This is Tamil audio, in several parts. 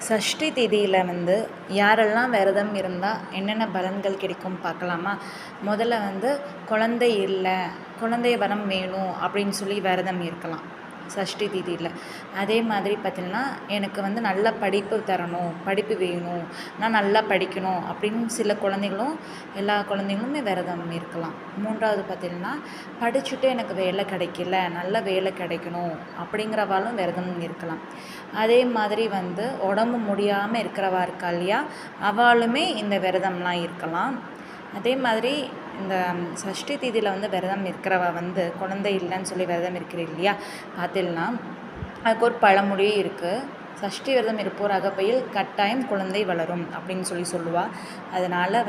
சஷ்டி திதியில் யாரெல்லாம் விரதம் இருந்தால் என்னென்ன பலன்கள் கிடைக்கும் பார்க்கலாமா? முதல்ல குழந்தை இல்லை, குழந்தை வரம் வேணும் அப்படின்னு சொல்லி விரதம் இருக்கலாம் சஷ்டி திதியில். அதே மாதிரி பார்த்திங்கன்னா, எனக்கு நல்ல படிப்பு தரணும், படிப்பு வேணும், நான் நல்லா படிக்கணும் அப்படின்னு சில குழந்தைகளும், எல்லா குழந்தைங்களுமே விரதம் இருக்கலாம். மூன்றாவது பார்த்திங்கன்னா, படிச்சுட்டு எனக்கு வேலை கிடைக்கல, நல்ல வேலை கிடைக்கணும் அப்படிங்கிறவாலும் விரதம் இருக்கலாம். அதே மாதிரி உடம்பு முடியாமல் இருக்கிறவா இருக்கா இல்லையா, அவளுமே இந்த விரதம்லாம் இருக்கலாம். அதே மாதிரி இந்த சஷ்டி தீதியில் விரதம் இருக்கிறவ குழந்தை இல்லைன்னு சொல்லி விரதம் இருக்கிற இல்லையா, பார்த்திங்கன்னா அதுக்கு ஒரு பழமொழி இருக்குது. சஷ்டி விரதம் இருப்போர் அகப்பையில் கட்டாயம் குழந்தை வளரும் அப்படின்னு சொல்லுவாள். அதனால்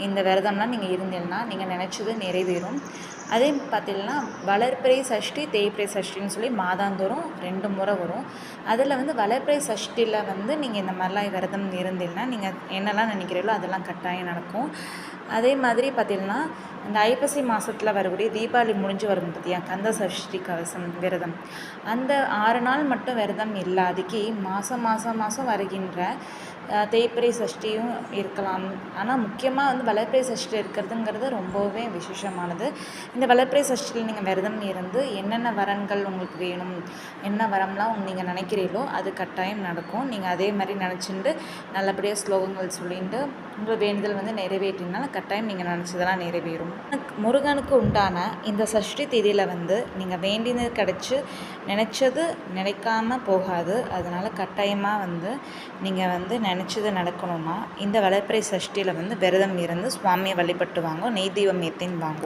இந்த விரதம்லாம் நீங்கள் இருந்தீங்கன்னா நீங்கள் நினச்சது நிறைவேறும். அதே பார்த்திங்கன்னா வளர்பிறை சஷ்டி, தேய்பிறை சஷ்டின்னு சொல்லி மாதாந்தோறும் 2 முறை வரும். அதில் வளர்பிறை சஷ்டியில் நீங்கள் இந்த மாதிரிலாம் விரதம் இருந்தீங்கன்னா நீங்கள் என்னெல்லாம் நினைக்கிறீங்களோ அதெல்லாம் கட்டாயம் நடக்கும். அதே மாதிரி பார்த்திங்கன்னா இந்த ஐப்பசி மாதத்தில் வரக்கூடிய தீபாவளி முடிஞ்சு வரும் பார்த்தியா, கந்த சஷ்டி கவசம் விரதம், அந்த 6 நாள் மட்டும் விரதம் இல்லாதக்கு மாதம் வருகின்ற தேய்பிறை சஷ்டியும் இருக்கலாம். ஆனால் முக்கியமாக வளர்பிறை சஷ்டி இருக்கிறதுங்கிறது ரொம்பவே விசேஷமானது. இந்த வளர்பிறை சஷ்டியில் நீங்கள் விரதம் இருந்து என்னென்ன வரன்கள் உங்களுக்கு வேணும், என்ன வரம்லாம் நீங்கள் நினைக்கிறீங்களோ அது கட்டாயம் நடக்கும். நீங்கள் அதே மாதிரி நினச்சிட்டு நல்லபடியாக ஸ்லோகங்கள் சொல்லிட்டு உங்கள் வேண்டுதல் நிறைவேற்றினாலும் கட்டாயம் நீங்கள் நினச்சதெல்லாம் நிறைவேறும். முருகனுக்கு உண்டான இந்த சஷ்டி தேதியில் நீங்கள் வேண்டினது கிடச்சி நினச்சது நினைக்காமல் போகாது. அதனால் கட்டாயமாக நீங்கள் நினச்சது நடக்கணும்னா இந்த வளர்பிறை சஷ்டியில் விரதம் இருந்து சுவாமியை வழிபட்டு வாங்க, நெய் தீபம் ஏற்றின்னு வாங்க.